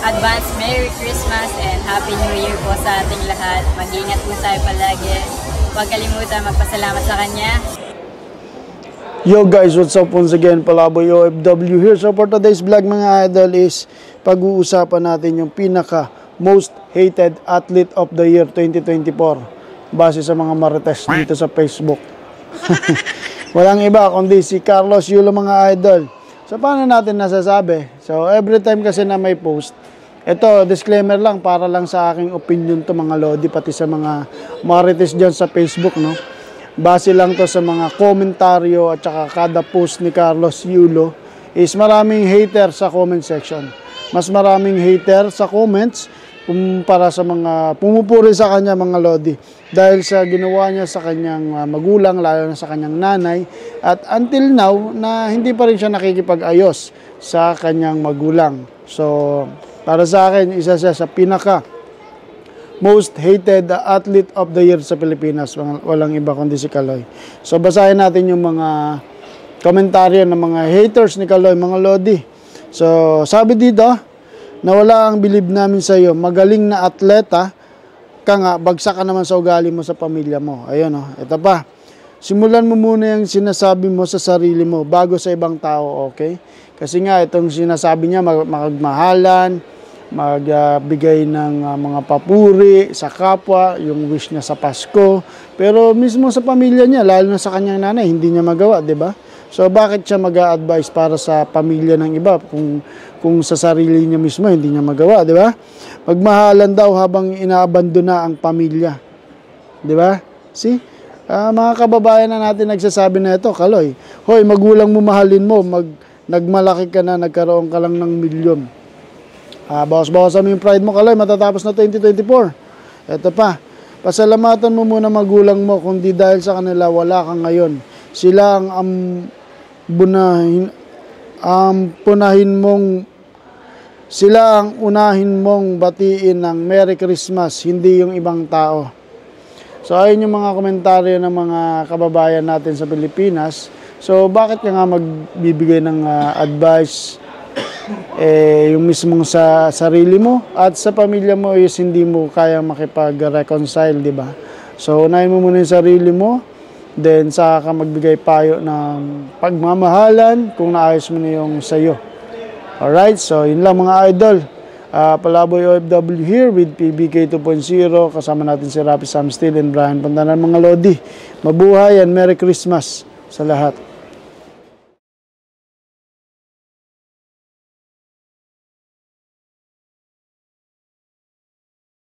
advance Merry Christmas and Happy New Year po sa ating lahat. Mag-iingat po tayo palagi. Huwag kalimutan magpasalamat sa Kanya. Yo guys, what's up once again? Palaboy OFW here. So for today's vlog mga idol is pag-uusapan natin yung pinaka most hated athlete of the year 2024 base sa mga marites dito sa Facebook. Walang iba kundi si Carlos Yulo mga idol. So paano natin nasasabi? So every time kasi na may post, ito disclaimer lang para lang sa aking opinion to mga lodi pati sa mga marites dyan sa Facebook, no? Base lang to sa mga komentaryo at saka kada post ni Carlos Yulo is maraming hater sa comment section. Mas maraming hater sa comments kumpara sa mga pumupuri sa kanya mga lodi. Dahil sa ginawa niya sa kanyang magulang, lalo na sa kanyang nanay. At until now, na hindi pa rin siya nakikipag-ayos sa kanyang magulang. So, para sa akin, isa siya sa pinaka most hated athlete of the year sa Pilipinas. Walang iba kundi si Kaloy. So basahin natin yung mga komentaryo ng mga haters ni Kaloy, mga lodi. So sabi dito, nawala ang bilib namin sa iyo. Magaling na atleta ka nga, bagsak ka naman sa ugali mo sa pamilya mo. Ayun oh, ito pa. Simulan mo muna yung sinasabi mo sa sarili mo bago sa ibang tao, okay? Kasi nga itong sinasabi niya, magmahalan, magbigay ng mga papuri sa kapwa, yung wish niya sa Pasko. Pero mismo sa pamilya niya, lalo na sa kanyang nanay, hindi niya magawa, 'di ba? So bakit siya mag-a-advise para sa pamilya ng iba kung sa sarili niya mismo hindi niya magawa, 'di ba? Magmahalan daw habang inaabandona ang pamilya. 'Di ba? See? Mga kababayan na natin nagsasabi na ito, Kaloy, hoy, magulang mo mahalin mo, nagmalaki ka na, nagkaroon ka lang ng milyon. Bawas-bawasan mo yung pride mo, Kaloy, matatapos na 2024. Ito pa, pasalamatan mo muna magulang mo, kundi dahil sa kanila wala kang ngayon. Sila ang unahin mong batiin ng Merry Christmas, hindi yung ibang tao. So ayun yung mga komentaryo ng mga kababayan natin sa Pilipinas. So bakit ka nga magbibigay ng advice yung mismong sa sarili mo at sa pamilya mo is hindi mo kaya makipag-reconcile, di ba? So unahin mo muna yung sarili mo, then saka ka magbigay payo ng pagmamahalan kung naayos mo na yung sayo. Alright, so yun lang mga idol. Palaboy OFW here with PBK 2.0. Kasama natin si Rapi Sam Steele and Brian Pantanan mga lodi. Mabuhay and Merry Christmas sa lahat.